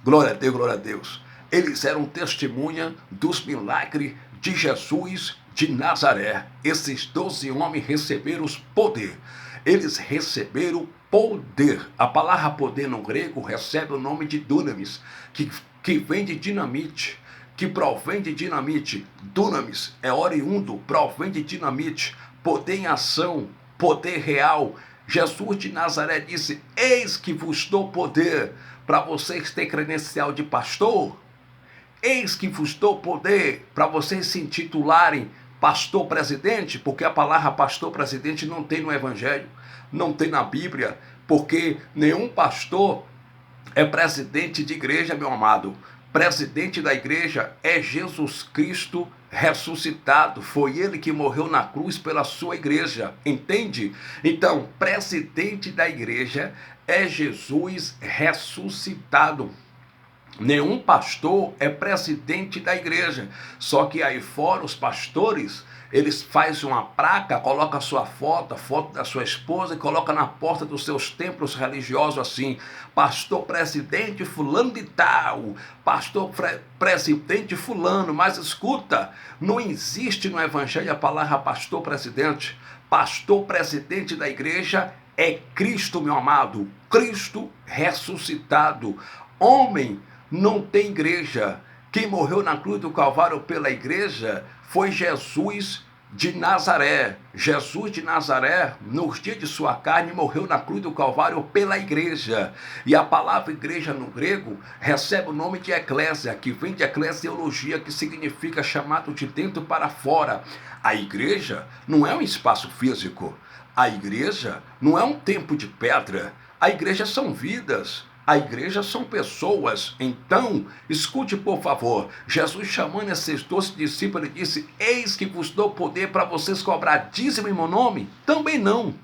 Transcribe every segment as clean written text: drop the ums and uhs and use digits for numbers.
Glória a Deus, glória a Deus. Eles eram testemunha dos milagres de Jesus de Nazaré. Esses 12 homens receberam poder. Eles receberam poder. A palavra poder no grego recebe o nome de dunamis, que vem de dinamite, que provém de dinamite. Dunamis é oriundo, provém de dinamite. Poder em ação, poder real. Jesus de Nazaré disse: eis que vos dou poder. Para vocês terem credencial de pastor, eis que vos dou poder para vocês se intitularem pastor presidente, porque a palavra pastor presidente não tem no Evangelho, não tem na Bíblia, porque nenhum pastor é presidente de igreja, meu amado. Presidente da igreja é Jesus Cristo ressuscitado. Foi ele que morreu na cruz pela sua igreja, entende? Então, presidente da igreja é Jesus ressuscitado. Nenhum pastor é presidente da igreja. Só que aí fora os pastores, eles fazem uma placa, colocam a sua foto, a foto da sua esposa, e colocam na porta dos seus templos religiosos assim: pastor presidente fulano de tal, pastor presidente fulano. Mas escuta, não existe no evangelho a palavra pastor presidente. Pastor presidente da igreja é Cristo, meu amado. Cristo ressuscitado. Homem não tem igreja. Quem morreu na cruz do Calvário pela igreja foi Jesus de Nazaré. Jesus de Nazaré, nos dias de sua carne, morreu na cruz do Calvário pela igreja. E a palavra igreja no grego recebe o nome de eclésia, que vem de eclesiologia, que significa chamado de dentro para fora. A igreja não é um espaço físico. A igreja não é um templo de pedra. A igreja são vidas. A igreja são pessoas. Então, escute por favor, Jesus chamando esses 12 discípulos, ele disse: eis que vos dou poder para vocês cobrar dízimo em meu nome? Também não.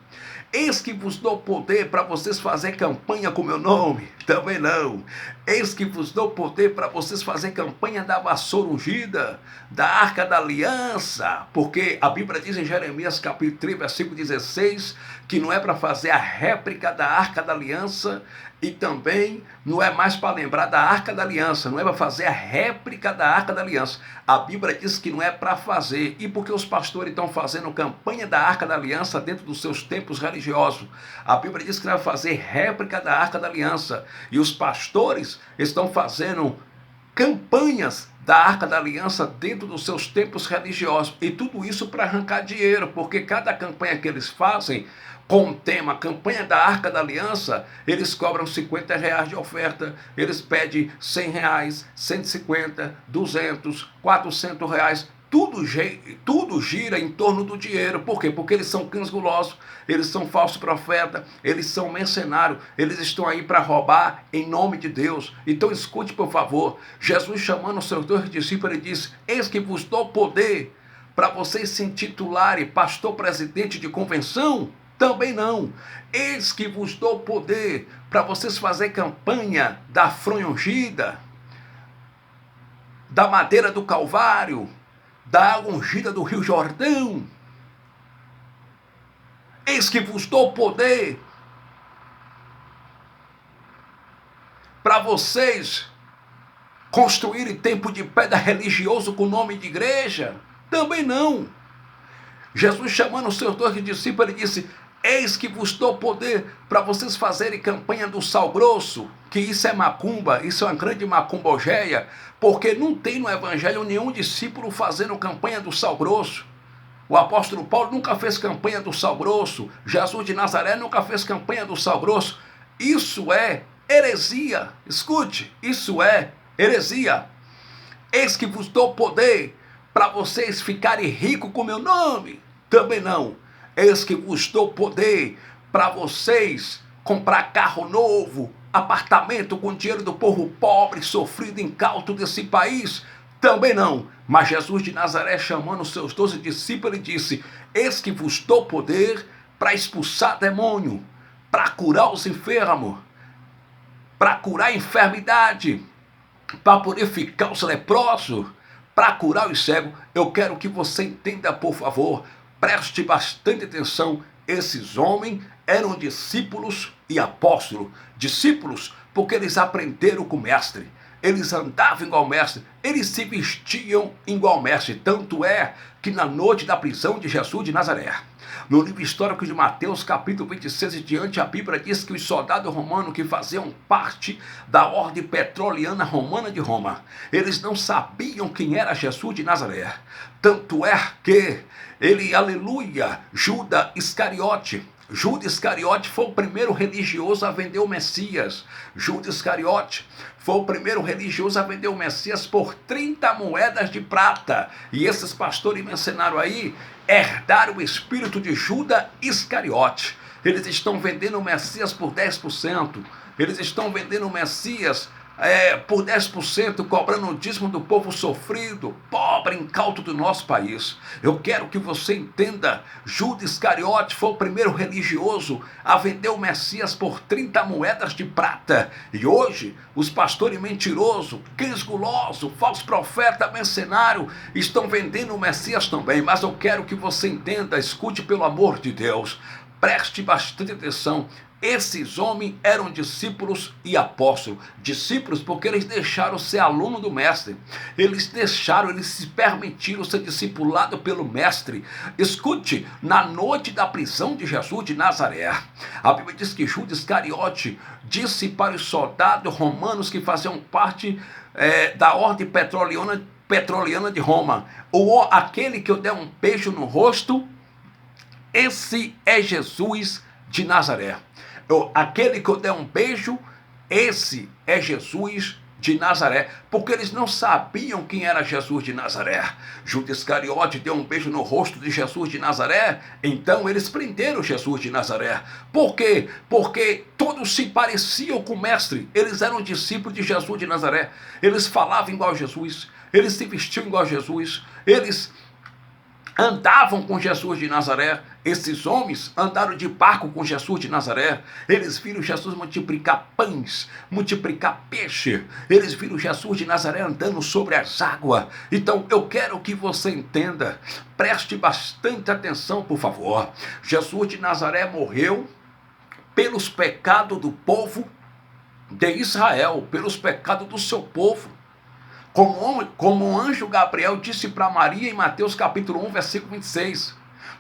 Eis que vos dou poder para vocês fazer campanha com meu nome? Também não. Eis que vos dou poder para vocês fazer campanha da vassoura ungida, da arca da aliança, porque a Bíblia diz em Jeremias capítulo 3, versículo 16, que não é para fazer a réplica da arca da aliança, e também não é mais para lembrar da arca da aliança, não é para fazer a réplica da arca da aliança. A Bíblia diz que não é para fazer. E porque os pastores estão fazendo campanha da arca da aliança dentro dos seus templos religiosos? A Bíblia diz que não é para fazer réplica da arca da aliança. E os pastores estão fazendo campanhas da Arca da Aliança dentro dos seus templos religiosos. E tudo isso para arrancar dinheiro, porque cada campanha que eles fazem com o tema campanha da Arca da Aliança, eles cobram R$50 de oferta, eles pedem R$100, 150, 200, R$400. Tudo gira em torno do dinheiro. Por quê? Porque eles são cães gulosos, eles são falsos profetas, eles são mercenários, eles estão aí para roubar em nome de Deus. Então escute por favor, Jesus chamando os seus 2 discípulos, ele disse: eis que vos dou poder para vocês se intitularem pastor presidente de convenção? Também não. Eis que vos dou poder para vocês fazer campanha da fronha ungida, da madeira do Calvário, da água ungida do Rio Jordão. Eis que vos dou poder para vocês construírem templo de pedra religioso com nome de igreja? Também não. Jesus chamando os seus 2 discípulos, ele disse: eis que vos dou poder para vocês fazerem campanha do sal grosso, que isso é macumba, isso é uma grande macumbogeia, porque não tem no evangelho nenhum discípulo fazendo campanha do sal grosso. O apóstolo Paulo nunca fez campanha do sal grosso, Jesus de Nazaré nunca fez campanha do sal grosso. Isso é heresia. Escute, isso é heresia. Eis que vos dou poder para vocês ficarem ricos com meu nome? Também não. Eis que vos dou poder para vocês comprar carro novo, apartamento com dinheiro do povo pobre, sofrido, incauto desse país? Também não. Mas Jesus de Nazaré, chamando os seus 12 discípulos, ele disse: eis que vos dou poder para expulsar demônio, para curar os enfermos, para curar a enfermidade, para purificar os leprosos, para curar os cegos. Eu quero que você entenda, por favor, preste bastante atenção. Esses homens eram discípulos e apóstolos. Discípulos Porque eles aprenderam com o mestre. Eles andavam igual mestre, eles se vestiam igual mestre. Tanto é que na noite da prisão de Jesus de Nazaré, no livro histórico de Mateus, capítulo 26 e diante, a Bíblia diz que os soldados romanos que faziam parte da ordem petroliana romana de Roma, eles não sabiam quem era Jesus de Nazaré. Tanto é que ele, aleluia, Judas Iscariote foi o primeiro religioso a vender o Messias. Judas Iscariote foi o primeiro religioso a vender o Messias por 30 moedas de prata. E esses pastores mercenários aí herdaram o espírito de Judas Iscariote. Eles estão vendendo o Messias por 10%. Eles estão vendendo o Messias por 10%, cobrando o dízimo do povo sofrido, pobre, incauto do nosso país. Eu quero que você entenda, Judas Iscariote foi o primeiro religioso a vender o Messias por 30 moedas de prata. E hoje, os pastores mentirosos, cães gulosos, falsos profetas, mercenários, estão vendendo o Messias também. Mas eu quero que você entenda, escute pelo amor de Deus, preste bastante atenção. Esses homens eram discípulos e apóstolos. Discípulos porque eles deixaram ser aluno do mestre. Eles se permitiram ser discipulados pelo mestre. Escute, na noite da prisão de Jesus de Nazaré, a Bíblia diz que Judas Iscariote disse para os soldados romanos que faziam parte da ordem petroliana de Roma: aquele que eu der um beijo no rosto, esse é Jesus de Nazaré. Aquele que eu der um beijo, esse é Jesus de Nazaré. Porque eles não sabiam quem era Jesus de Nazaré. Judas Iscariote deu um beijo no rosto de Jesus de Nazaré. Então eles prenderam Jesus de Nazaré. Por quê? Porque todos se pareciam com o mestre. Eles eram discípulos de Jesus de Nazaré. Eles falavam igual a Jesus. Eles se vestiam igual a Jesus. Eles andavam com Jesus de Nazaré. Esses homens andaram de barco com Jesus de Nazaré. Eles viram Jesus multiplicar pães, multiplicar peixe. Eles viram Jesus de Nazaré andando sobre as águas. Então eu quero que você entenda, preste bastante atenção, por favor. Jesus de Nazaré morreu pelos pecados do povo de Israel, pelos pecados do seu povo. Como o anjo Gabriel disse para Maria em Mateus capítulo 1, versículo 26,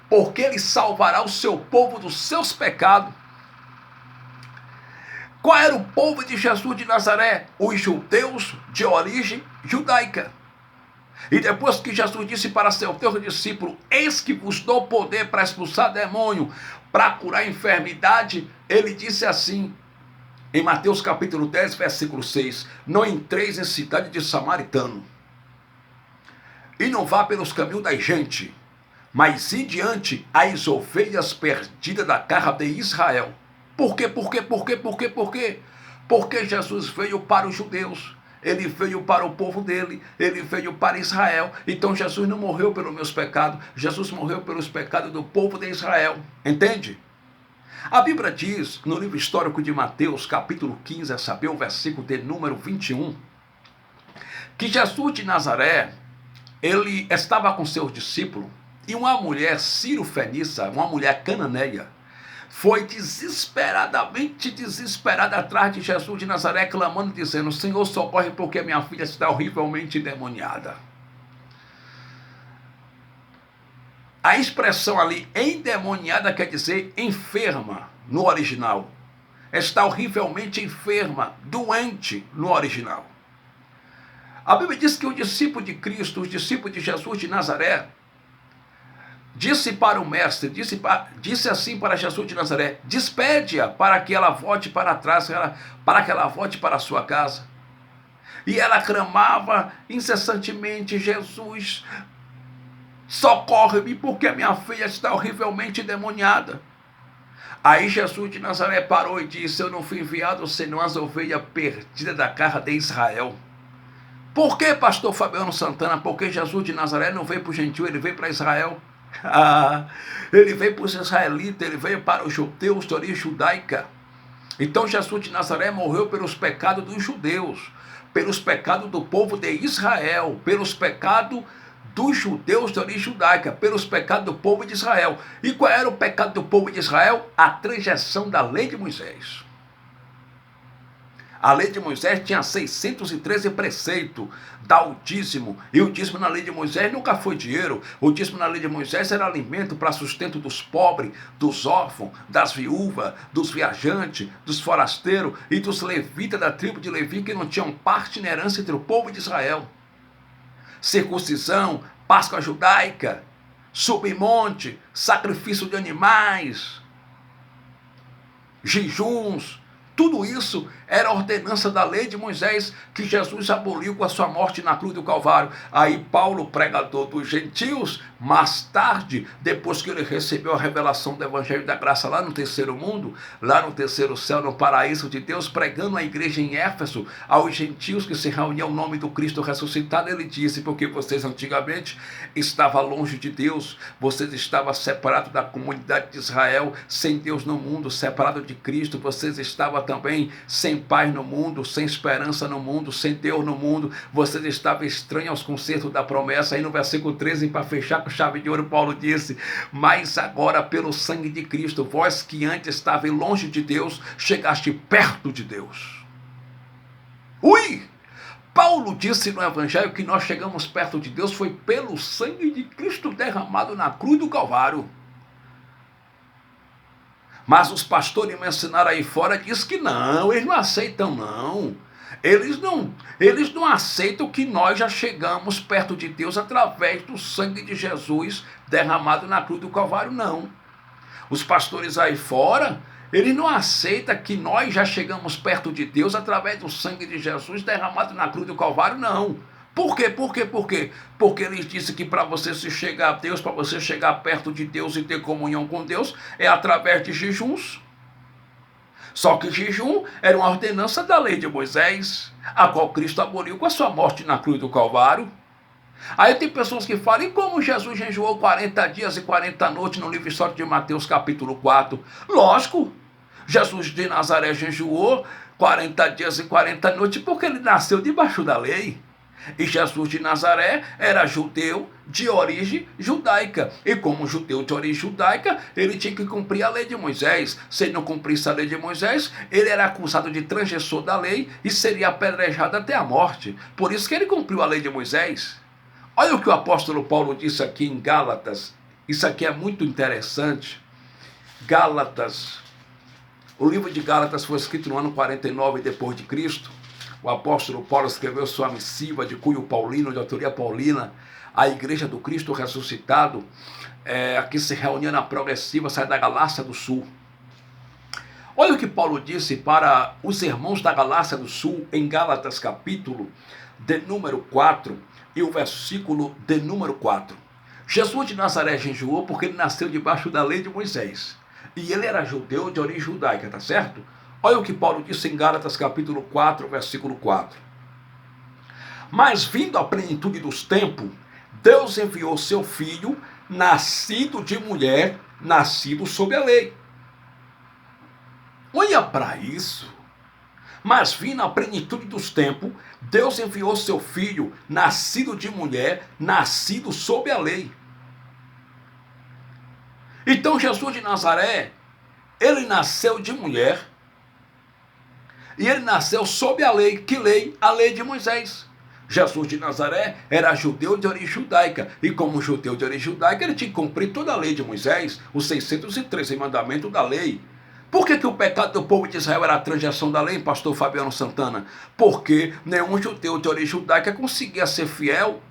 porque ele salvará o seu povo dos seus pecados. Qual era o povo de Jesus de Nazaré? Os judeus de origem judaica. E depois que Jesus disse para seu discípulo: eis que vos dou poder para expulsar demônio, para curar a enfermidade, ele disse assim, em Mateus capítulo 10, versículo 6, não entreis em cidade de samaritano, e não vá pelos caminhos da gente, mas ir diante as ovelhas perdidas da casa de Israel. Por quê? Porque Jesus veio para os judeus, ele veio para o povo dele, ele veio para Israel. Então Jesus não morreu pelos meus pecados, Jesus morreu pelos pecados do povo de Israel. Entende? A Bíblia diz, no livro histórico de Mateus, capítulo 15, a saber, o versículo de número 21, que Jesus de Nazaré, ele estava com seus discípulos, e uma mulher sírio-fenícia, uma mulher cananeia, foi desesperada atrás de Jesus de Nazaré, clamando, dizendo: Senhor, socorre, porque minha filha está horrivelmente endemoniada. A expressão ali, endemoniada, quer dizer enferma, no original. Está horrivelmente enferma, doente, no original. A Bíblia diz que o discípulo de Cristo, os discípulos de Jesus de Nazaré, disse para o mestre, disse assim para Jesus de Nazaré: despede-a para que ela volte para trás, para que ela volte para a sua casa. E ela clamava incessantemente: Jesus, socorre-me, porque minha filha está horrivelmente endemoniada. Aí Jesus de Nazaré parou e disse: eu não fui enviado senão as ovelhas perdidas da casa de Israel. Por que, pastor Fabiano Santana? Porque Jesus de Nazaré não veio para o gentil, ele veio para Israel. Ele veio para os israelitas, ele veio para os judeus de origem judaica. Então Jesus de Nazaré morreu pelos pecados dos judeus, pelos pecados do povo de Israel, pelos pecados dos judeus de origem judaica, pelos pecados do povo de Israel. E qual era o pecado do povo de Israel? A transgressão da lei de Moisés. A lei de Moisés tinha 613 preceitos, dá o dízimo, e o dízimo na lei de Moisés nunca foi dinheiro, o dízimo na lei de Moisés era alimento para sustento dos pobres, dos órfãos, das viúvas, dos viajantes, dos forasteiros e dos levitas da tribo de Levi que não tinham parte nem herança entre o povo de Israel. Circuncisão, Páscoa judaica, submonte, sacrifício de animais, jejuns, tudo isso era ordenança da lei de Moisés que Jesus aboliu com a sua morte na cruz do Calvário. Aí Paulo, pregador dos gentios, mais tarde, depois que ele recebeu a revelação do Evangelho da Graça lá no terceiro mundo, lá no terceiro céu, no paraíso de Deus, pregando a igreja em Éfeso, aos gentios que se reuniam ao nome do Cristo ressuscitado, ele disse, porque vocês antigamente estavam longe de Deus, vocês estavam separados da comunidade de Israel, sem Deus no mundo, separados de Cristo, vocês estavam também sem paz no mundo, sem esperança no mundo, sem Deus no mundo, vocês estavam estranhos aos concertos da promessa. Aí no versículo 13, para fechar com chave de ouro, Paulo disse, mas agora pelo sangue de Cristo, vós que antes estavais longe de Deus, chegaste perto de Deus. Ui! Paulo disse no Evangelho que nós chegamos perto de Deus foi pelo sangue de Cristo derramado na cruz do Calvário. Mas os pastores me ensinaram aí fora, diz que não, eles não aceitam não. Eles não aceitam que nós já chegamos perto de Deus através do sangue de Jesus derramado na cruz do Calvário, não. Os pastores aí fora, eles não aceitam que nós já chegamos perto de Deus através do sangue de Jesus derramado na cruz do Calvário, não. Por quê? Porque eles dizem que para você se chegar a Deus, para você chegar perto de Deus e ter comunhão com Deus, é através de jejuns. Só que jejum era uma ordenança da lei de Moisés, a qual Cristo aboliu com a sua morte na cruz do Calvário. Aí tem pessoas que falam, e como Jesus jejuou 40 dias e 40 noites no livro histórico de Mateus capítulo 4? Lógico, Jesus de Nazaré jejuou 40 dias e 40 noites porque ele nasceu debaixo da lei. E Jesus de Nazaré era judeu de origem judaica. E como judeu de origem judaica, ele tinha que cumprir a lei de Moisés. Se ele não cumprisse a lei de Moisés, ele era acusado de transgressor da lei e seria apedrejado até a morte. Por isso que ele cumpriu a lei de Moisés. Olha o que o apóstolo Paulo disse aqui em Gálatas. Isso aqui é muito interessante. Gálatas. O livro de Gálatas foi escrito no ano 49 depois de Cristo. O apóstolo Paulo escreveu sua missiva de cunho paulino, de autoria paulina, à Igreja do Cristo ressuscitado, que se reunia na Progressiva, sai da Galácia do Sul. Olha o que Paulo disse para os irmãos da Galácia do Sul, em Gálatas capítulo de número 4, e o versículo de número 4. Jesus de Nazaré jejuou porque ele nasceu debaixo da lei de Moisés. E ele era judeu de origem judaica, tá certo? Olha o que Paulo disse em Gálatas capítulo 4, versículo 4. Mas vindo a plenitude dos tempos, Deus enviou seu filho, nascido de mulher, nascido sob a lei. Olha para isso. Mas vindo a plenitude dos tempos, Deus enviou seu filho, nascido de mulher, nascido sob a lei. Então Jesus de Nazaré, ele nasceu de mulher, e ele nasceu sob a lei. Que lei? A lei de Moisés. Jesus de Nazaré era judeu de origem judaica. E como judeu de origem judaica, ele tinha que cumprir toda a lei de Moisés, os 613 mandamentos da lei. Por que o pecado do povo de Israel era a transgressão da lei, pastor Fabiano Santana? Porque nenhum judeu de origem judaica conseguia ser fiel,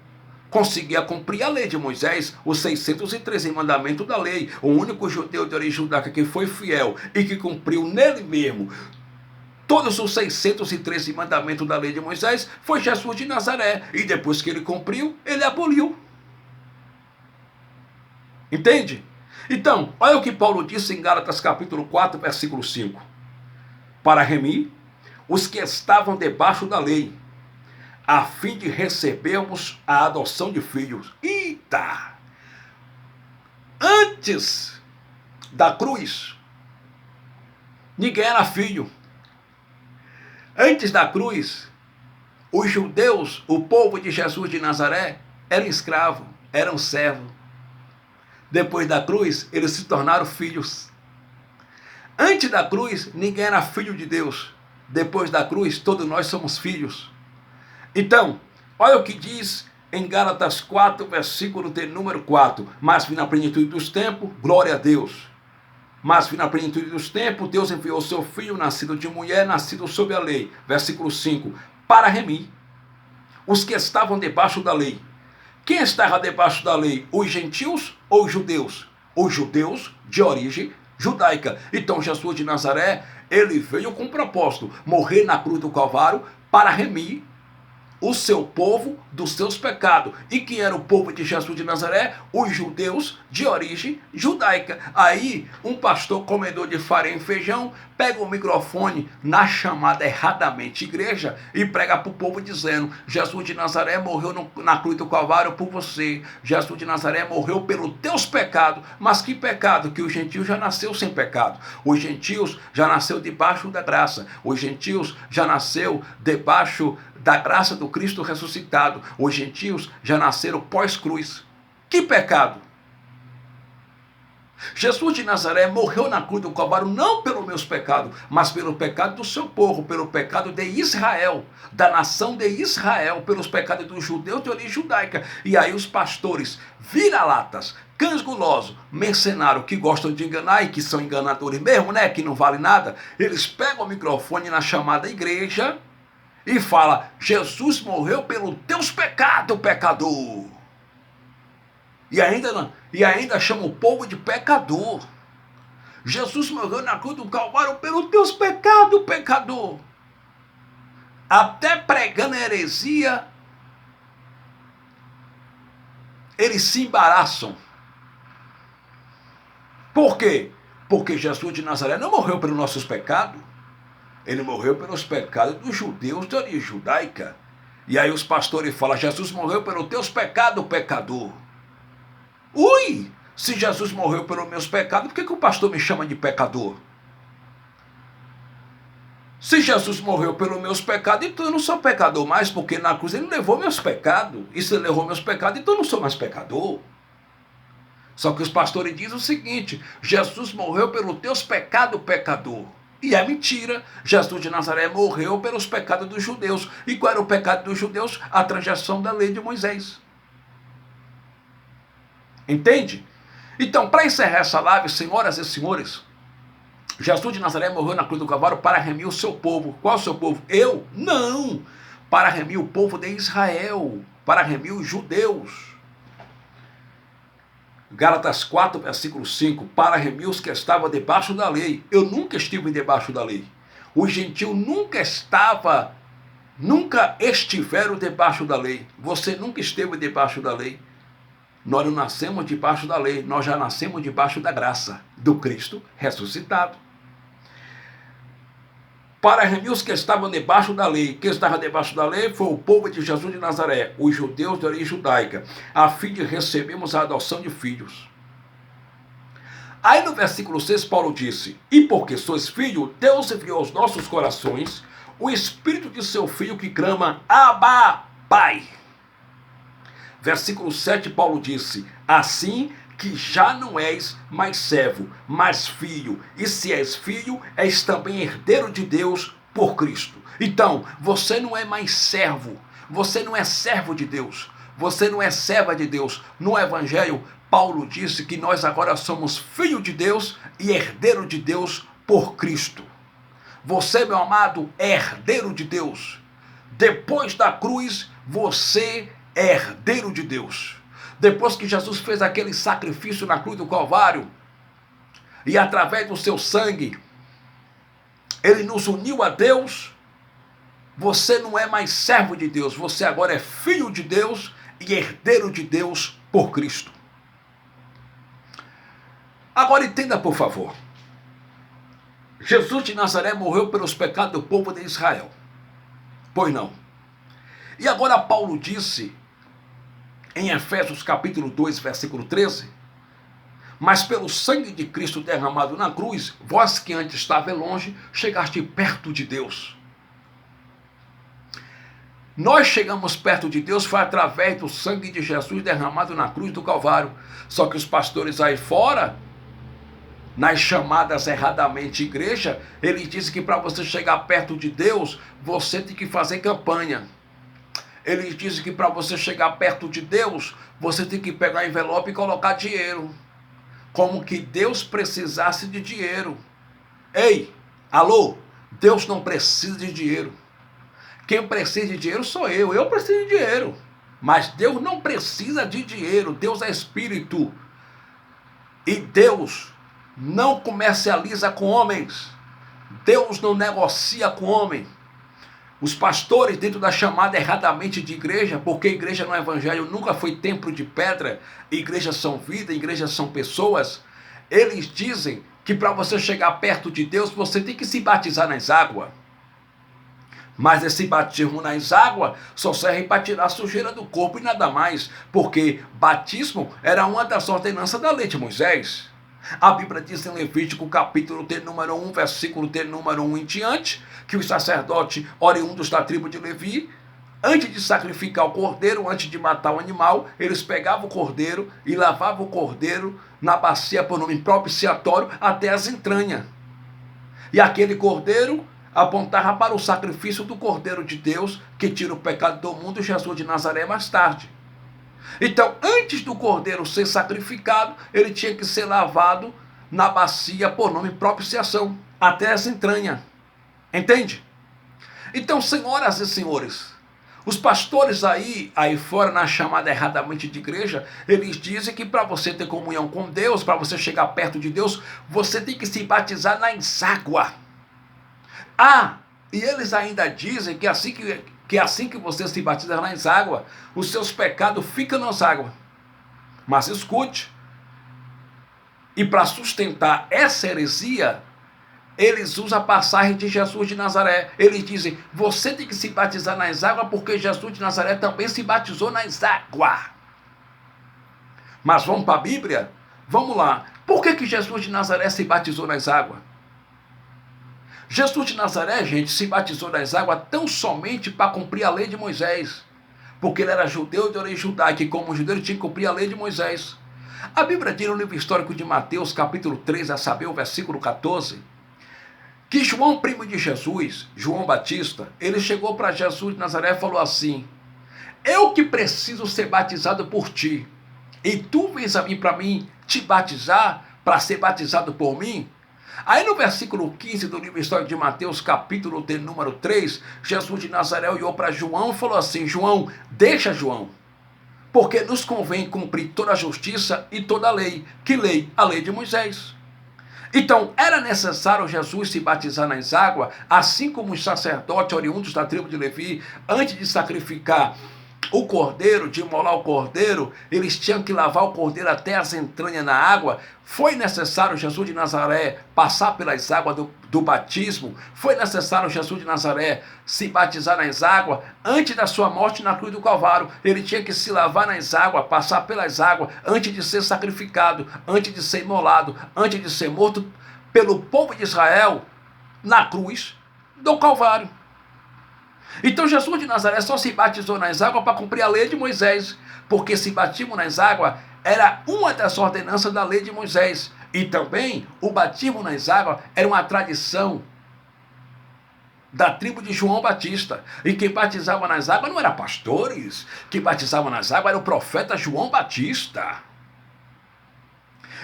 conseguia cumprir a lei de Moisés, os 613 mandamentos da lei. O único judeu de origem judaica que foi fiel e que cumpriu nele mesmo todos os 613 mandamentos da lei de Moisés foi Jesus de Nazaré. E depois que ele cumpriu, ele aboliu. Entende? Então, olha o que Paulo disse em Gálatas capítulo 4, versículo 5. Para remir os que estavam debaixo da lei, a fim de recebermos a adoção de filhos. Eita! Antes da cruz, ninguém era filho. Antes da cruz, os judeus, o povo de Jesus de Nazaré, eram escravos, eram servos. Depois da cruz, eles se tornaram filhos. Antes da cruz, ninguém era filho de Deus. depois da cruz, todos nós somos filhos. Então, olha o que diz em Gálatas 4, versículo de número 4. Mas vindo na plenitude dos tempos, glória a Deus. Mas vindo na plenitude dos tempos, Deus enviou seu Filho, nascido de mulher, nascido sob a lei. Versículo 5. Para remir os que estavam debaixo da lei. Quem estava debaixo da lei? Os gentios ou os judeus? Os judeus de origem judaica. Então Jesus de Nazaré, ele veio com o propósito, morrer na cruz do Calvário para remir o seu povo dos seus pecados. E quem era o povo de Jesus de Nazaré? Os judeus de origem judaica. Aí, um pastor comedor de farinha e feijão pega o microfone na chamada erradamente igreja e prega para o povo dizendo: Jesus de Nazaré morreu na cruz do Calvário por você. Jesus de Nazaré morreu pelos teus pecados. Mas que pecado? Que os gentios já nasceu sem pecado. Os gentios já nasceu debaixo da graça. Os gentios já nasceu debaixo da graça do Cristo ressuscitado. Os gentios já nasceram pós-cruz. Que pecado? Jesus de Nazaré morreu na cruz do Calvário não pelos meus pecados, mas pelo pecado do seu povo, pelo pecado de Israel, da nação de Israel, pelos pecados dos judeus de origem judaica. E aí os pastores, vira-latas, cães gulosos, mercenários que gostam de enganar e que são enganadores mesmo, né? Que não vale nada. Eles pegam o microfone na chamada igreja e fala: Jesus morreu pelos teus pecados, pecador. E ainda chama o povo de pecador. Jesus morreu na cruz do Calvário pelos teus pecados, pecador. Até pregando heresia, eles se embaraçam. Por quê? Porque Jesus de Nazaré não morreu pelos nossos pecados. Ele morreu pelos pecados dos judeus de origem judaica. E aí os pastores falam: Jesus morreu pelos teus pecados, pecador. Ui! Se Jesus morreu pelos meus pecados, por que o pastor me chama de pecador? Se Jesus morreu pelos meus pecados, então eu não sou pecador mais, porque na cruz ele levou meus pecados. E se ele levou meus pecados, então eu não sou mais pecador. Só que os pastores dizem o seguinte: Jesus morreu pelos teus pecados, pecador. E é mentira. Jesus de Nazaré morreu pelos pecados dos judeus. E qual era o pecado dos judeus? A transgressão da lei de Moisés. Entende? Então, para encerrar essa live, senhoras e senhores, Jesus de Nazaré morreu na cruz do Calvário para remir o seu povo. Qual é o seu povo? Eu? Não! Para remir o povo de Israel. Para remir os judeus. Gálatas 4, versículo 5, para remir os que estavam debaixo da lei. Eu nunca estive debaixo da lei. Os gentios nunca estiveram debaixo da lei. Você nunca esteve debaixo da lei. Nós não nascemos debaixo da lei, nós já nascemos debaixo da graça do Cristo ressuscitado. Para remir os que estavam debaixo da lei. Quem estava debaixo da lei foi o povo de Jesus de Nazaré, os judeus de origem judaica, a fim de recebermos a adoção de filhos. Aí no versículo 6, Paulo disse: e porque sois filhos, Deus enviou aos nossos corações o espírito de seu filho que clama: Abba, Pai. Versículo 7, Paulo disse: assim que já não és mais servo, mas filho. E se és filho, és também herdeiro de Deus por Cristo. Então, você não é mais servo. Você não é servo de Deus. Você não é serva de Deus. No Evangelho, Paulo disse que nós agora somos filho de Deus e herdeiro de Deus por Cristo. Você, meu amado, é herdeiro de Deus. Depois da cruz, você é herdeiro de Deus. Depois que Jesus fez aquele sacrifício na cruz do Calvário, e através do seu sangue, ele nos uniu a Deus, você não é mais servo de Deus, você agora é filho de Deus e herdeiro de Deus por Cristo. Agora entenda, por favor. Jesus de Nazaré morreu pelos pecados do povo de Israel. Pois não. E agora Paulo disse em Efésios capítulo 2, versículo 13, mas pelo sangue de Cristo derramado na cruz, vós que antes estavais longe, chegaste perto de Deus. Nós chegamos perto de Deus foi através do sangue de Jesus derramado na cruz do Calvário. Só que os pastores aí fora nas chamadas erradamente igreja, ele diz que para você chegar perto de Deus, você tem que fazer campanha. Eles dizem que para você chegar perto de Deus, você tem que pegar envelope e colocar dinheiro. Como que Deus precisasse de dinheiro. Ei, alô, Deus não precisa de dinheiro. Quem precisa de dinheiro sou eu preciso de dinheiro. Mas Deus não precisa de dinheiro, Deus é espírito. E Deus não comercializa com homens. Deus não negocia com homem. Os pastores dentro da chamada erradamente de igreja, porque igreja no evangelho nunca foi templo de pedra, igrejas são vida, igrejas são pessoas, eles dizem que para você chegar perto de Deus, você tem que se batizar nas águas. Mas esse batismo nas águas só serve para tirar a sujeira do corpo e nada mais, porque batismo era uma das ordenanças da lei de Moisés. A Bíblia diz em Levítico capítulo de número 1, versículo de número 1 em diante, que os sacerdotes oriundos da tribo de Levi, antes de sacrificar o cordeiro, antes de matar o animal, eles pegavam o cordeiro e lavavam o cordeiro na bacia por nome propiciatório até as entranhas. E aquele cordeiro apontava para o sacrifício do Cordeiro de Deus, que tira o pecado do mundo, Jesus de Nazaré, mais tarde. Então, antes do cordeiro ser sacrificado, ele tinha que ser lavado na bacia por nome propiciação, até as entranhas. Entende? Então, senhoras e senhores, os pastores aí fora, na chamada erradamente de igreja, eles dizem que para você ter comunhão com Deus, para você chegar perto de Deus, você tem que se batizar nas águas. E eles ainda dizem que assim que você se batiza nas águas, os seus pecados ficam nas águas. Mas escute, e para sustentar essa heresia, eles usam a passagem de Jesus de Nazaré. Eles dizem, você tem que se batizar nas águas porque Jesus de Nazaré também se batizou nas águas. Mas vamos para a Bíblia? Vamos lá. Por que Jesus de Nazaré se batizou nas águas? Jesus de Nazaré, gente, se batizou nas águas tão somente para cumprir a lei de Moisés. Porque ele era judeu de origem judaica e como judeu ele tinha que cumprir a lei de Moisés. A Bíblia diz no livro histórico de Mateus, capítulo 3, a saber, o versículo 14, que João, primo de Jesus, João Batista, ele chegou para Jesus de Nazaré e falou assim, eu que preciso ser batizado por ti, e tu vens a mim para mim te batizar, para ser batizado por mim? Aí no versículo 15 do livro histórico de Mateus, capítulo de número 3, Jesus de Nazaré olhou para João e falou assim, João, deixa João, porque nos convém cumprir toda a justiça e toda a lei. Que lei? A lei de Moisés. Então, era necessário Jesus se batizar nas águas, assim como os sacerdotes oriundos da tribo de Levi, antes de sacrificar o cordeiro, de imolar o cordeiro, eles tinham que lavar o cordeiro até as entranhas na água. Foi necessário Jesus de Nazaré passar pelas águas do batismo. Foi necessário Jesus de Nazaré se batizar nas águas antes da sua morte na cruz do Calvário. Ele tinha que se lavar nas águas, passar pelas águas antes de ser sacrificado, antes de ser imolado, antes de ser morto pelo povo de Israel na cruz do Calvário. Então Jesus de Nazaré só se batizou nas águas para cumprir a lei de Moisés, porque se batismo nas águas era uma das ordenanças da lei de Moisés, e também o batismo nas águas era uma tradição da tribo de João Batista, e quem batizava nas águas não eram pastores, quem batizava nas águas era o profeta João Batista.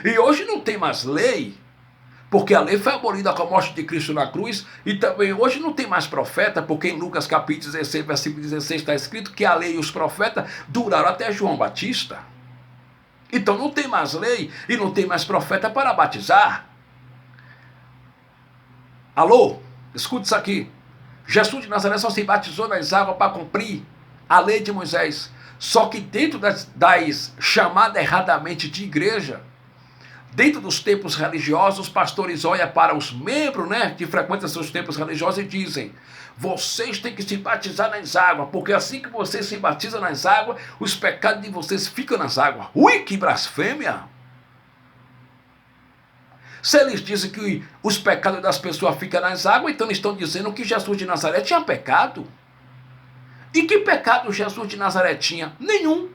E hoje não tem mais lei, porque a lei foi abolida com a morte de Cristo na cruz, e também hoje não tem mais profeta, porque em Lucas capítulo 16, versículo 16 está escrito que a lei e os profetas duraram até João Batista. Então não tem mais lei e não tem mais profeta para batizar. Alô? Escute isso aqui. Jesus de Nazaré só se batizou nas águas para cumprir a lei de Moisés. Só que dentro das chamadas erradamente de igreja, dentro dos templos religiosos, os pastores olham para os membros, que frequentam seus templos religiosos e dizem, vocês têm que se batizar nas águas, porque assim que vocês se batizam nas águas, os pecados de vocês ficam nas águas. Ui, que blasfêmia! Se eles dizem que os pecados das pessoas ficam nas águas, então eles estão dizendo que Jesus de Nazaré tinha pecado. E que pecado Jesus de Nazaré tinha? Nenhum.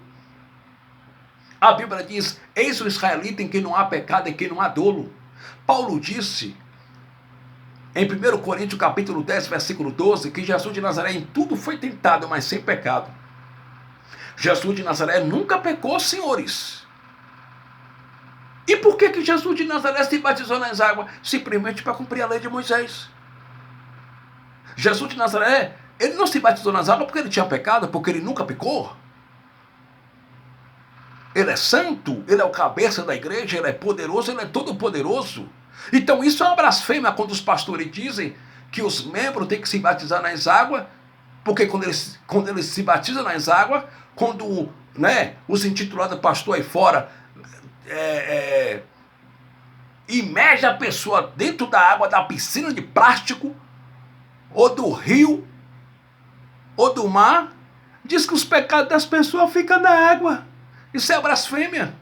A Bíblia diz, eis o israelita em quem não há pecado, em quem não há dolo. Paulo disse em 1 Coríntios capítulo 10, versículo 12, que Jesus de Nazaré em tudo foi tentado, mas sem pecado. Jesus de Nazaré nunca pecou, senhores. E por que Jesus de Nazaré se batizou nas águas? Simplesmente para cumprir a lei de Moisés. Jesus de Nazaré, ele não se batizou nas águas porque ele tinha pecado, porque ele nunca pecou. Ele é santo, ele é o cabeça da igreja, ele é poderoso, ele é todo poderoso. Então isso é uma blasfêmia quando os pastores dizem que os membros têm que se batizar nas águas, porque quando eles se batizam nas águas, quando, né, os intitulados pastor aí fora imerge a pessoa dentro da água da piscina de plástico, ou do rio, ou do mar, diz que os pecados das pessoas ficam na água. Isso é blasfêmia.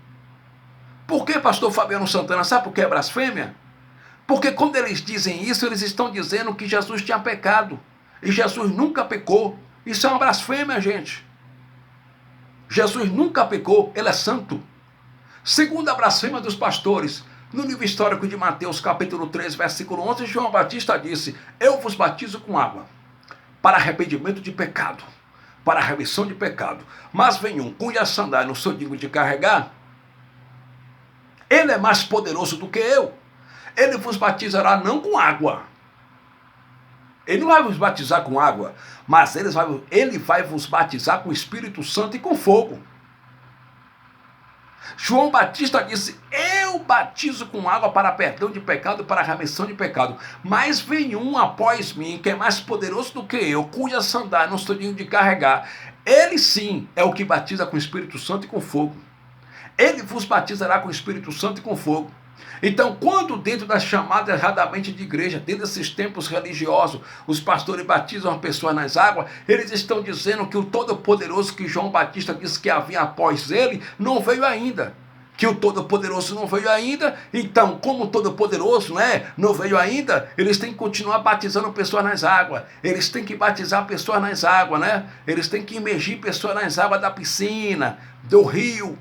Por que, pastor Fabiano Santana? Sabe por que é blasfêmia? Porque quando eles dizem isso, eles estão dizendo que Jesus tinha pecado. E Jesus nunca pecou. Isso é uma blasfêmia, gente. Jesus nunca pecou, ele é santo. Segundo a blasfêmia dos pastores, no livro histórico de Mateus, capítulo 3, versículo 11, João Batista disse: eu vos batizo com água, para arrependimento de pecado, para a remissão de pecado. Mas vem um cuja sandália não sou digno de carregar, ele é mais poderoso do que eu. Ele vos batizará não com água. Ele não vai vos batizar com água, mas ele vai vos batizar com o Espírito Santo e com fogo. João Batista disse: eu batizo com água para perdão de pecado, para remissão de pecado. Mas vem um após mim, que é mais poderoso do que eu, cuja sandália não sou digno de carregar. Ele sim é o que batiza com o Espírito Santo e com fogo. Ele vos batizará com o Espírito Santo e com fogo. Então, quando dentro da chamada erradamente de igreja, dentro desses tempos religiosos, os pastores batizam as pessoas nas águas, eles estão dizendo que o Todo-Poderoso que João Batista disse que havia após ele, não veio ainda. Que o Todo-Poderoso não veio ainda, então, como o Todo-Poderoso, né, não veio ainda, eles têm que continuar batizando pessoas nas águas. Eles têm que batizar pessoas nas águas, né? Eles têm que imergir pessoas nas águas da piscina, do rio.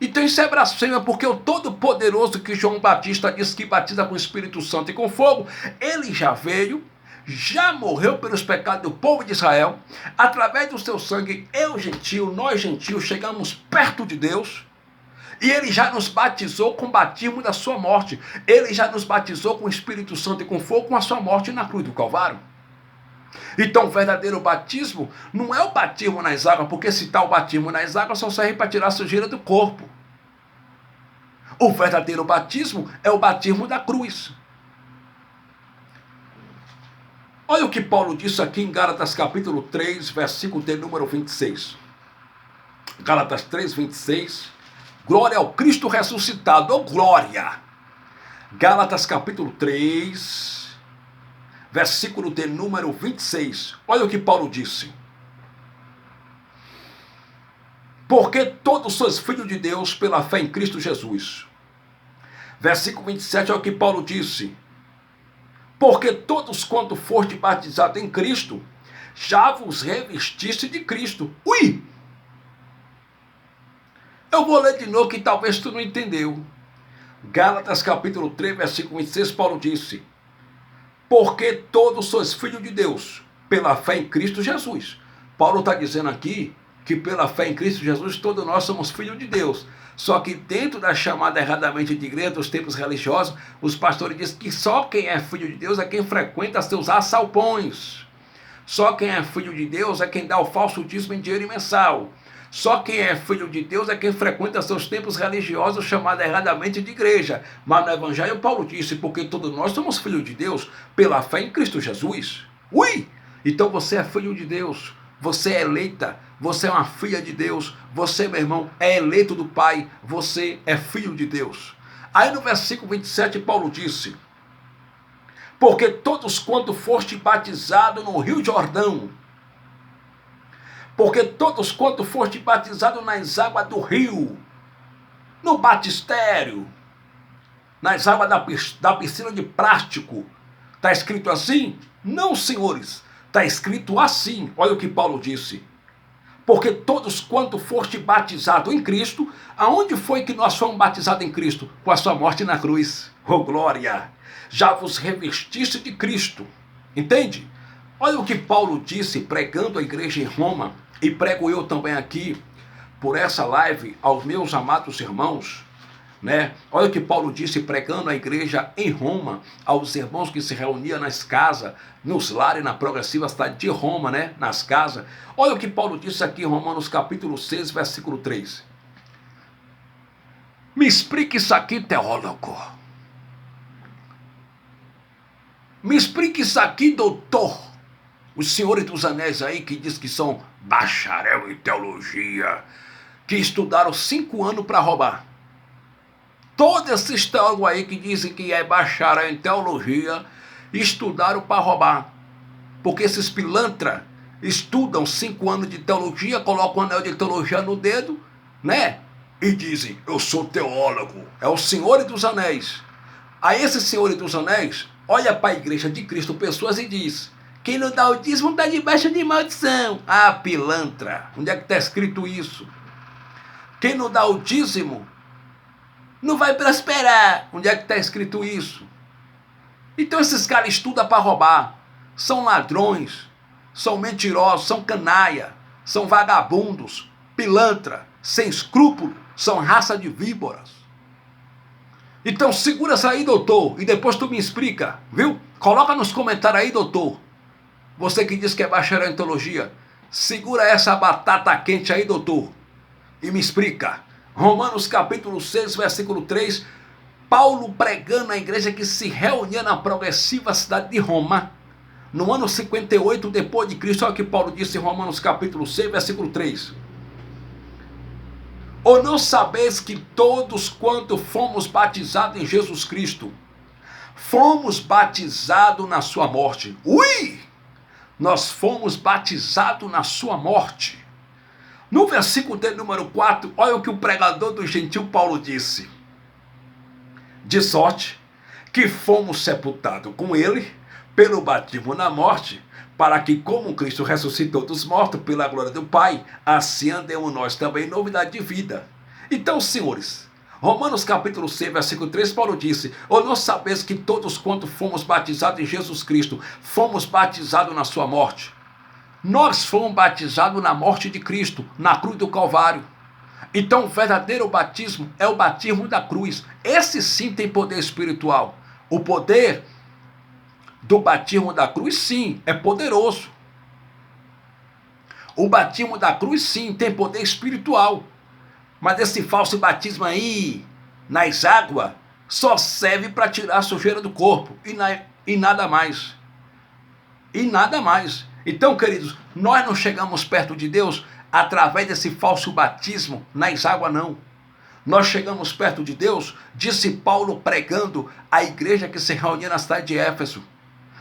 Então isso é blasfêmia, porque o Todo-Poderoso que João Batista disse que batiza com o Espírito Santo e com fogo, ele já veio, já morreu pelos pecados do povo de Israel, através do seu sangue, nós gentios, chegamos perto de Deus, e ele já nos batizou com o batismo da sua morte, ele já nos batizou com o Espírito Santo e com fogo, com a sua morte na cruz do Calvário. Então o verdadeiro batismo não é o batismo nas águas, porque se está o batismo nas águas só serve para tirar a sujeira do corpo. O verdadeiro batismo é o batismo da cruz. Olha o que Paulo disse aqui em Gálatas capítulo 3, versículo de número 26. Gálatas 3, 26. Glória ao Cristo ressuscitado, oh glória! Gálatas capítulo 3, versículo de número 26. Olha o que Paulo disse. Porque todos sois filhos de Deus pela fé em Cristo Jesus. Versículo 27 é o que Paulo disse. Porque todos quanto foste batizados em Cristo, já vos revestiste de Cristo. Ui! Eu vou ler de novo que talvez tu não entendeu. Gálatas capítulo 3, versículo 26, Paulo disse. Porque todos sois filhos de Deus pela fé em Cristo Jesus. Paulo está dizendo aqui que pela fé em Cristo Jesus todos nós somos filhos de Deus. Só que dentro da chamada erradamente de igreja dos tempos religiosos, os pastores dizem que só quem é filho de Deus é quem frequenta seus assalpões. Só quem é filho de Deus é quem dá o falso dízimo em dinheiro mensal. Só quem é filho de Deus é quem frequenta seus tempos religiosos, chamada erradamente de igreja. Mas no Evangelho Paulo disse, porque todos nós somos filhos de Deus pela fé em Cristo Jesus. Ui! Então você é filho de Deus, você é eleita, você é uma filha de Deus, você, meu irmão, é eleito do Pai, você é filho de Deus. Aí no versículo 27 Paulo disse, porque todos quanto foste batizado no Rio Jordão, porque todos quanto foste batizado nas águas do rio, no batistério, nas águas da piscina de plástico, está escrito assim? Não, senhores, está escrito assim. Olha o que Paulo disse. Porque todos quanto foste batizado em Cristo, aonde foi que nós fomos batizados em Cristo? Com a sua morte na cruz. Oh glória! Já vos revestiste de Cristo. Entende? Olha o que Paulo disse pregando a igreja em Roma, e prego eu também aqui, por essa live, aos meus amados irmãos, né? Olha o que Paulo disse pregando a igreja em Roma, aos irmãos que se reuniam nas casas, nos lares, na progressiva cidade de Roma, né? Nas casas. Olha o que Paulo disse aqui em Romanos capítulo 6, versículo 3. Me explique isso aqui, teólogo. Me explique isso aqui, doutor. Os senhores dos anéis aí que diz que são bacharel em teologia, que estudaram 5 anos para roubar. Todos esses teólogos aí que dizem que é bacharel em teologia, estudaram para roubar. Porque esses pilantra estudam 5 anos de teologia, colocam um anel de teologia no dedo, né? E dizem, eu sou teólogo. É o Senhor dos Anéis. Aí esse Senhor dos Anéis olha para a igreja de Cristo, pessoas, e diz, quem não dá o dízimo está debaixo de maldição. Ah, pilantra. Onde é que está escrito isso? Quem não dá o dízimo não vai prosperar. Onde é que está escrito isso? Então esses caras estudam para roubar. São ladrões, são mentirosos, são canalha, são vagabundos, pilantra, sem escrúpulo, são raça de víboras. Então segura essa aí, doutor, e depois tu me explica, viu? Coloca nos comentários aí, doutor. Você que diz que é bacharel em teologia, segura essa batata quente aí, doutor, e me explica. Romanos capítulo 6, versículo 3, Paulo pregando a igreja que se reunia na progressiva cidade de Roma, no ano 58 depois de Cristo. Olha o que Paulo disse em Romanos capítulo 6, versículo 3. Ou não sabeis que todos quanto fomos batizados em Jesus Cristo, fomos batizados na sua morte? Ui! Nós fomos batizados na sua morte. No versículo de número 4, olha o que o pregador do gentil Paulo disse. De sorte que fomos sepultados com ele pelo batismo na morte, para que, como Cristo ressuscitou dos mortos pela glória do Pai, assim andemos nós também em novidade de vida. Então, senhores, Romanos capítulo 6, versículo 3, Paulo disse, ou não sabeis que todos quanto fomos batizados em Jesus Cristo, fomos batizados na sua morte? Nós fomos batizados na morte de Cristo, na cruz do Calvário. Então o verdadeiro batismo é o batismo da cruz. Esse sim tem poder espiritual. O poder do batismo da cruz sim é poderoso. O batismo da cruz sim tem poder espiritual. Mas esse falso batismo aí, nas águas, só serve para tirar a sujeira do corpo. E nada mais. E nada mais. Então, queridos, nós não chegamos perto de Deus através desse falso batismo nas águas, não. Nós chegamos perto de Deus, disse Paulo pregando a igreja que se reunia na cidade de Éfeso.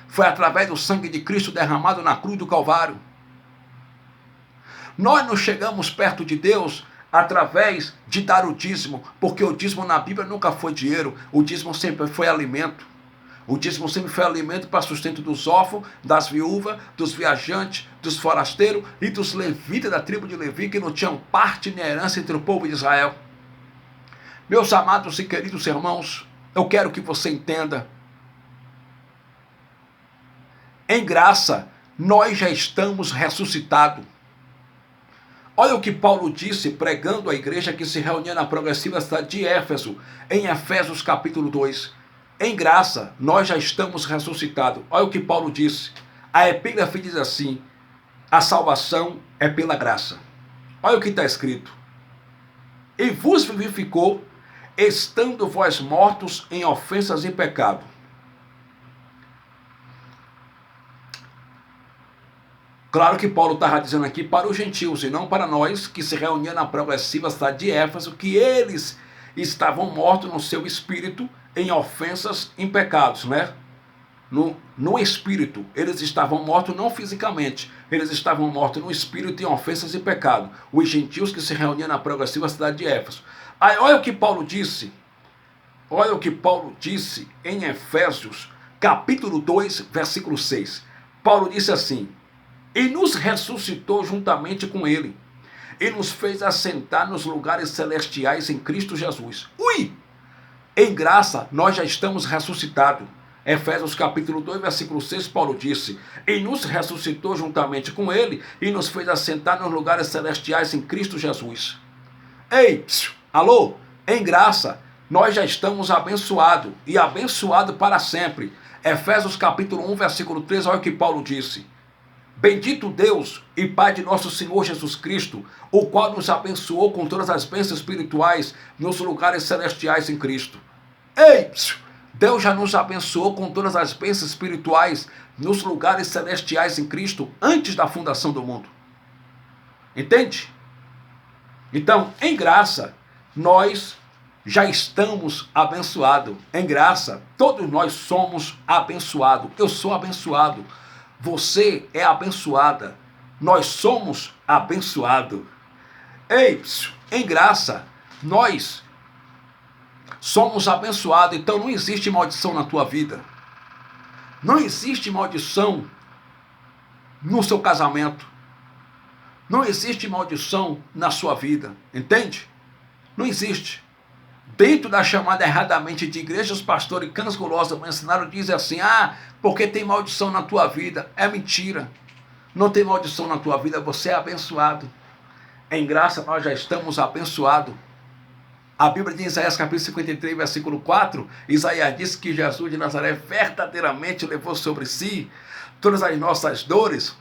Foi através do sangue de Cristo derramado na cruz do Calvário. Nós não chegamos perto de Deus através de dar o dízimo, porque o dízimo na Bíblia nunca foi dinheiro, o dízimo sempre foi alimento. O dízimo sempre foi alimento para sustento dos órfãos, das viúvas, dos viajantes, dos forasteiros e dos levitas da tribo de Levi, que não tinham parte nem herança entre o povo de Israel. Meus amados e queridos irmãos, eu quero que você entenda. Em graça, nós já estamos ressuscitados. Olha o que Paulo disse pregando a igreja que se reunia na progressiva cidade de Éfeso, em Efésios capítulo 2. Em graça, nós já estamos ressuscitados. Olha o que Paulo disse. A epígrafe diz assim, a salvação é pela graça. Olha o que está escrito. E vos vivificou, estando vós mortos em ofensas e pecado. Claro que Paulo estava dizendo aqui para os gentios e não para nós que se reuniam na progressiva cidade de Éfeso, que eles estavam mortos no seu espírito em ofensas, em pecados, né? No espírito, eles estavam mortos não fisicamente, eles estavam mortos no espírito em ofensas e pecado. Os gentios que se reuniam na progressiva cidade de Éfeso. Aí, olha o que Paulo disse em Efésios, capítulo 2, versículo 6. Paulo disse assim, e nos ressuscitou juntamente com ele, e nos fez assentar nos lugares celestiais em Cristo Jesus. Ui! Em graça, nós já estamos ressuscitados. Efésios capítulo 2, versículo 6, Paulo disse: e nos ressuscitou juntamente com ele e nos fez assentar nos lugares celestiais em Cristo Jesus. Ei, alô, em graça, nós já estamos abençoados e abençoados para sempre. Efésios capítulo 1, versículo 3, olha o que Paulo disse: bendito Deus e Pai de nosso Senhor Jesus Cristo, o qual nos abençoou com todas as bênçãos espirituais nos lugares celestiais em Cristo. Ei, Deus já nos abençoou com todas as bênçãos espirituais nos lugares celestiais em Cristo antes da fundação do mundo. Entende? Então, em graça, nós já estamos abençoados. Em graça, todos nós somos abençoados. Eu sou abençoado. Você é abençoada. Nós somos abençoados. Ei, em graça, nós somos abençoados. Então não existe maldição na tua vida. Não existe maldição no seu casamento. Não existe maldição na sua vida. Entende? Não existe. Dentro da chamada erradamente de igreja, os pastores canas gulosas me ensinaram, dizem assim: porque tem maldição na tua vida. É mentira. Não tem maldição na tua vida, você é abençoado. Em graça nós já estamos abençoados. A Bíblia de Isaías capítulo 53, versículo 4, Isaías diz que Jesus de Nazaré verdadeiramente levou sobre si todas as nossas dores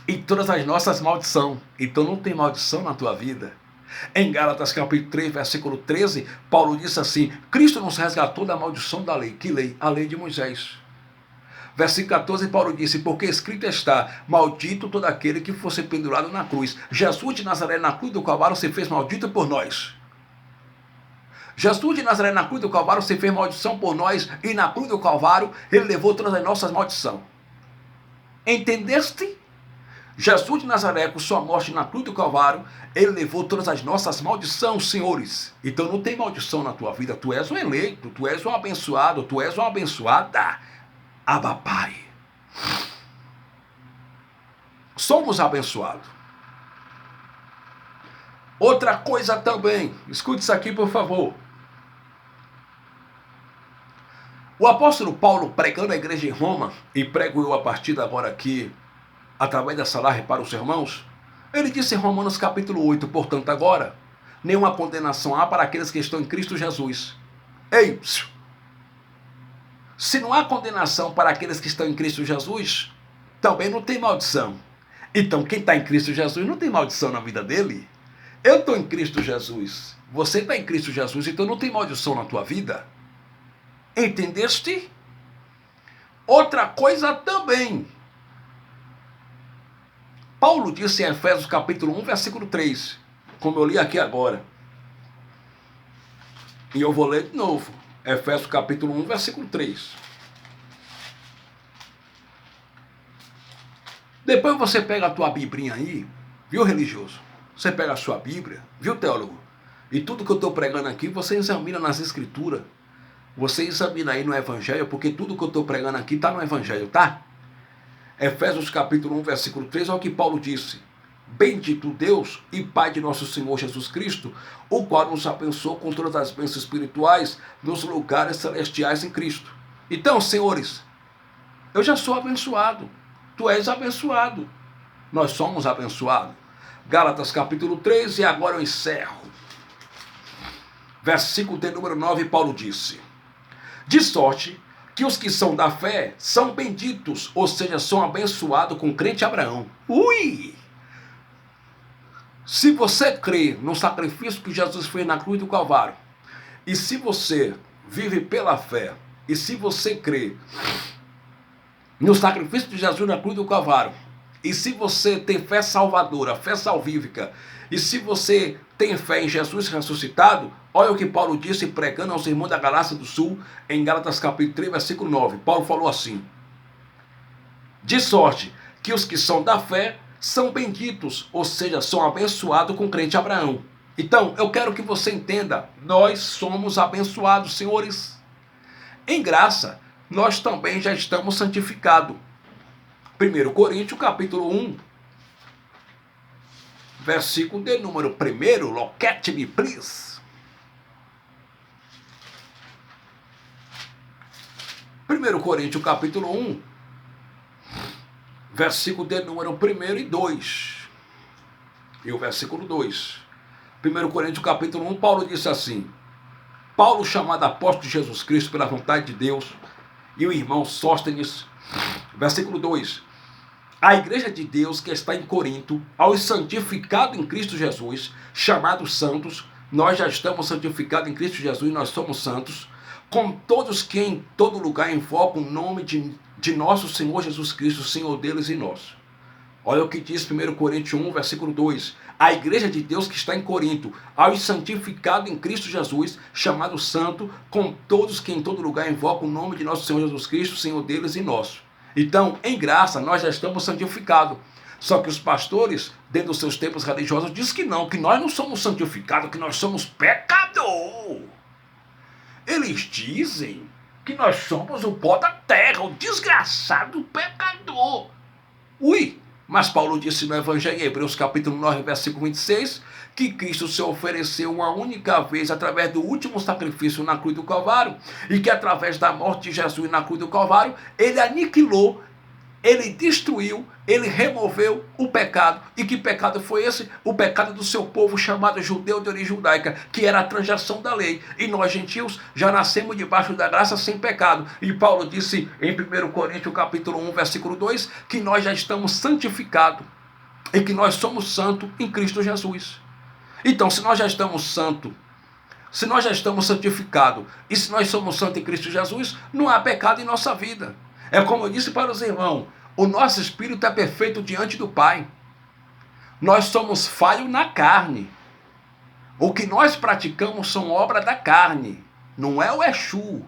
e todas as nossas maldições. Então não tem maldição na tua vida. Em Gálatas capítulo 3, versículo 13, Paulo disse assim: Cristo nos resgatou da maldição da lei. Que lei? A lei de Moisés. Versículo 14, Paulo disse: porque escrito está, maldito todo aquele que fosse pendurado na cruz. Jesus de Nazaré na cruz do Calvário se fez maldito por nós. Jesus de Nazaré na cruz do Calvário se fez maldição por nós, e na cruz do Calvário ele levou todas as nossas maldições. Entendeste? Jesus de Nazaré, com sua morte na cruz do Calvário, ele levou todas as nossas maldições, senhores. Então não tem maldição na tua vida. Tu és um eleito, tu és um abençoado, tu és uma abençoada. Abba Pai. Somos abençoados. Outra coisa também, escute isso aqui por favor. O apóstolo Paulo, pregando a igreja em Roma, e prego eu a partir de agora aqui, através dessa live para os irmãos, ele disse em Romanos capítulo 8, portanto agora, nenhuma condenação há para aqueles que estão em Cristo Jesus. Ei, se não há condenação para aqueles que estão em Cristo Jesus, também não tem maldição. Então quem está em Cristo Jesus não tem maldição na vida dele. Eu estou em Cristo Jesus, você está em Cristo Jesus, então não tem maldição na tua vida. Entendeste? Outra coisa também. Paulo disse em Efésios capítulo 1, versículo 3, como eu li aqui agora. E eu vou ler de novo. Efésios capítulo 1, versículo 3. Depois você pega a tua biblinha aí, viu, religioso? Você pega a sua Bíblia, viu, teólogo? E tudo que eu estou pregando aqui, você examina nas escrituras. Você examina aí no Evangelho, porque tudo que eu estou pregando aqui está no Evangelho, tá? Efésios capítulo 1, versículo 3, olha o que Paulo disse: bendito Deus e Pai de nosso Senhor Jesus Cristo, o qual nos abençoou com todas as bênçãos espirituais nos lugares celestiais em Cristo. Então, senhores, eu já sou abençoado, tu és abençoado, nós somos abençoados. Gálatas capítulo 3, e agora eu encerro. Versículo de número 9, Paulo disse: de sorte que os que são da fé são benditos, ou seja, são abençoados com o crente Abraão. Ui! Se você crê no sacrifício que Jesus fez na cruz do Calvário, e se você vive pela fé, e se você crê no sacrifício de Jesus na cruz do Calvário, e se você tem fé salvadora, fé salvífica, e se você tem fé em Jesus ressuscitado, olha o que Paulo disse pregando aos irmãos da Galácia do Sul, em Gálatas capítulo 3, versículo 9. Paulo falou assim: de sorte que os que são da fé são benditos, ou seja, são abençoados com o crente Abraão. Então, eu quero que você entenda, nós somos abençoados, senhores. Em graça, nós também já estamos santificados. 1 Coríntios capítulo 1, versículo de número 1, locate me please. 1 Coríntios capítulo 1, versículo de número 1 e 2. E o versículo 2. 1 Coríntios capítulo 1, Paulo disse assim: Paulo, chamado apóstolo de Jesus Cristo pela vontade de Deus, e o irmão Sóstenes. Versículo 2. A igreja de Deus que está em Corinto, aos santificados em Cristo Jesus, chamados santos, nós já estamos santificados em Cristo Jesus, nós somos santos, com todos que em todo lugar invocam o nome de nosso Senhor Jesus Cristo, Senhor deles e nosso. Olha o que diz 1 Coríntios 1, versículo 2. A igreja de Deus que está em Corinto, aos santificados em Cristo Jesus, chamado santo, com todos que em todo lugar invocam o nome de nosso Senhor Jesus Cristo, Senhor deles e nosso. Então, em graça, nós já estamos santificados. Só que os pastores, dentro dos seus tempos religiosos, dizem que nós não somos santificados, que nós somos pecador. Eles dizem que nós somos o pó da terra, o desgraçado pecador. Ui! Mas Paulo disse no Evangelho, em Hebreus capítulo 9, versículo 26, que Cristo se ofereceu uma única vez através do último sacrifício na cruz do Calvário, e que através da morte de Jesus na cruz do Calvário, ele aniquilou, ele destruiu, ele removeu o pecado. E que pecado foi esse? O pecado do seu povo chamado judeu de origem judaica, que era a transgressão da lei. E nós, gentios, já nascemos debaixo da graça sem pecado. E Paulo disse em 1 Coríntios capítulo 1, versículo 2, que nós já estamos santificados e que nós somos santos em Cristo Jesus. Então, se nós já estamos santos, se nós já estamos santificados e se nós somos santos em Cristo Jesus, não há pecado em nossa vida. É como eu disse para os irmãos, o nosso espírito é perfeito diante do Pai. Nós somos falhos na carne. O que nós praticamos são obra da carne. Não é o Exu,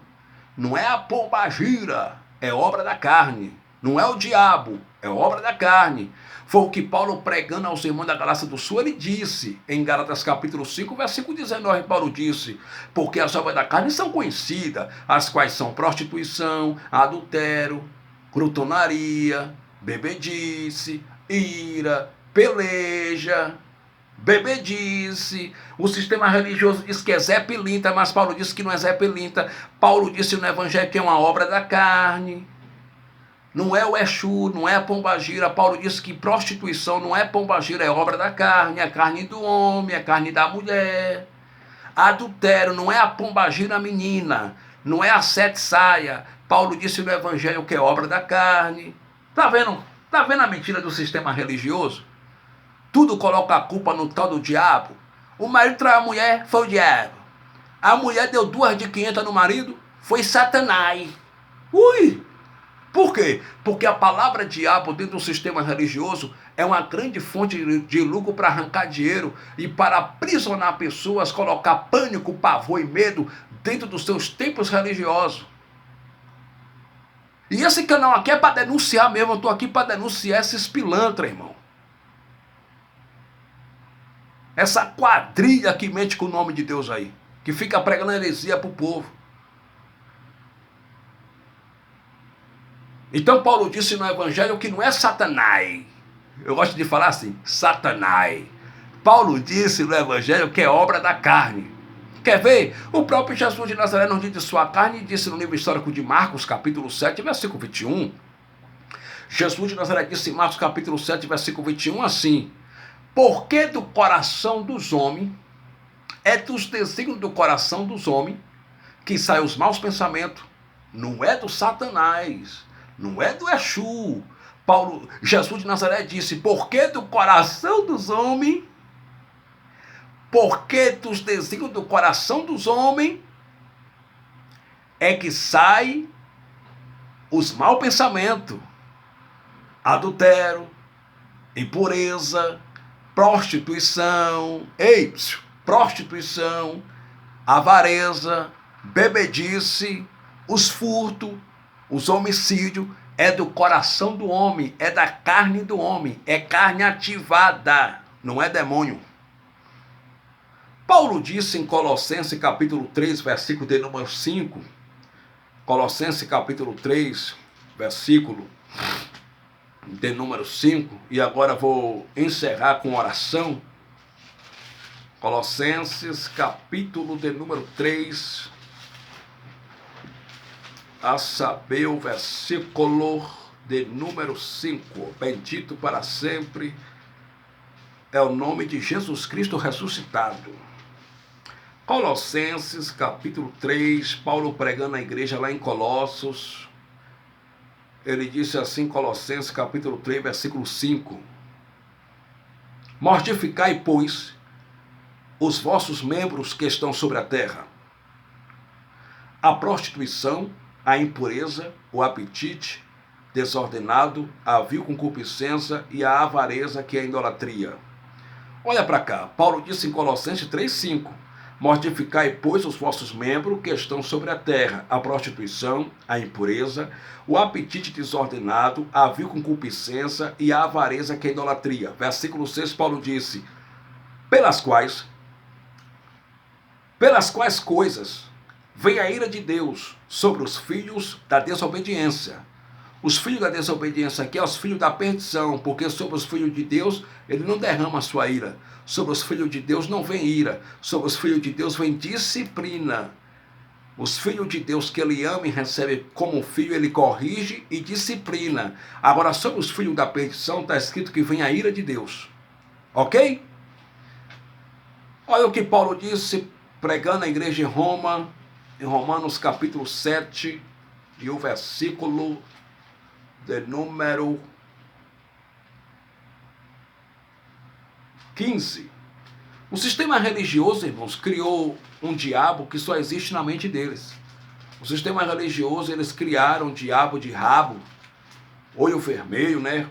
não é a pombagira, é obra da carne. Não é o diabo, é obra da carne. Foi o que Paulo, pregando aos irmãos da Galácia do Sul, ele disse em Gálatas capítulo 5, versículo 19, Paulo disse: porque as obras da carne são conhecidas, as quais são prostituição, adultério, glutonaria, bebedice, ira, peleja, bebedice. O sistema religioso diz que é Zé Pilintra, mas Paulo disse que não é Zé Pilintra. Paulo disse no Evangelho que é uma obra da carne. Não é o Exu, não é a pombagira. Paulo disse que prostituição não é pombagira, é obra da carne, é a carne do homem, é a carne da mulher. Adultério não é a pombagira menina, não é a sete saia. Paulo disse no Evangelho que é obra da carne. Tá vendo? Tá vendo a mentira do sistema religioso? Tudo coloca a culpa no tal do diabo. O marido traiu a mulher, foi o diabo. A mulher deu 2 de 500 no marido, foi Satanás. Ui! Por quê? Porque a palavra diabo dentro do sistema religioso é uma grande fonte de lucro para arrancar dinheiro e para aprisionar pessoas, colocar pânico, pavor e medo dentro dos seus templos religiosos. E esse canal aqui é para denunciar mesmo, eu estou aqui para denunciar esses pilantras, irmão. Essa quadrilha que mente com o nome de Deus aí, que fica pregando heresia para o povo. Então Paulo disse no Evangelho que não é Satanás. Eu gosto de falar assim, Satanás. Paulo disse no Evangelho que é obra da carne. Quer ver? O próprio Jesus de Nazaré não disse de sua carne, disse no livro histórico de Marcos, capítulo 7, versículo 21. Jesus de Nazaré disse em Marcos, capítulo 7, versículo 21, assim: porque do coração dos homens, é dos desígnios do coração dos homens, que saem os maus pensamentos, não é do Satanás. Não é do Exu. Jesus de Nazaré disse: porque do coração dos homens, porque dos desígnios do coração dos homens, é que sai os maus pensamentos, adultério, impureza, prostituição, prostituição, avareza, bebedice, os furtos, os homicídios. É do coração do homem, é da carne do homem, é carne ativada, não é demônio. Paulo disse em Colossenses capítulo 3, versículo de número 5, Colossenses capítulo 3, versículo de número 5, e agora vou encerrar com oração. Colossenses, capítulo de número 3, a saber, o versículo de número 5. Bendito para sempre é o nome de Jesus Cristo ressuscitado. Colossenses, capítulo 3, Paulo pregando na igreja lá em Colossos. Ele disse assim, Colossenses, capítulo 3, versículo 5. Mortificai, pois, os vossos membros que estão sobre a terra: a prostituição, a impureza, o apetite desordenado, a vil concupiscência e a avareza, que é a idolatria. Olha para cá, Paulo disse em Colossenses 3,5: mortificai, pois, os vossos membros que estão sobre a terra: a prostituição, a impureza, o apetite desordenado, a vil concupiscência e a avareza, que é a idolatria. Versículo 6, Paulo disse: pelas quais coisas vem a ira de Deus sobre os filhos da desobediência. Os filhos da desobediência aqui são os filhos da perdição, porque sobre os filhos de Deus ele não derrama a sua ira. Sobre os filhos de Deus não vem ira. Sobre os filhos de Deus vem disciplina. Os filhos de Deus que ele ama e recebe como filho, ele corrige e disciplina. Agora, sobre os filhos da perdição está escrito que vem a ira de Deus. Ok? Olha o que Paulo disse pregando na igreja em Roma, em Romanos capítulo 7, e o versículo de número 15. O sistema religioso, irmãos, criou um diabo que só existe na mente deles. O sistema religioso, eles criaram um diabo de rabo, olho vermelho, né?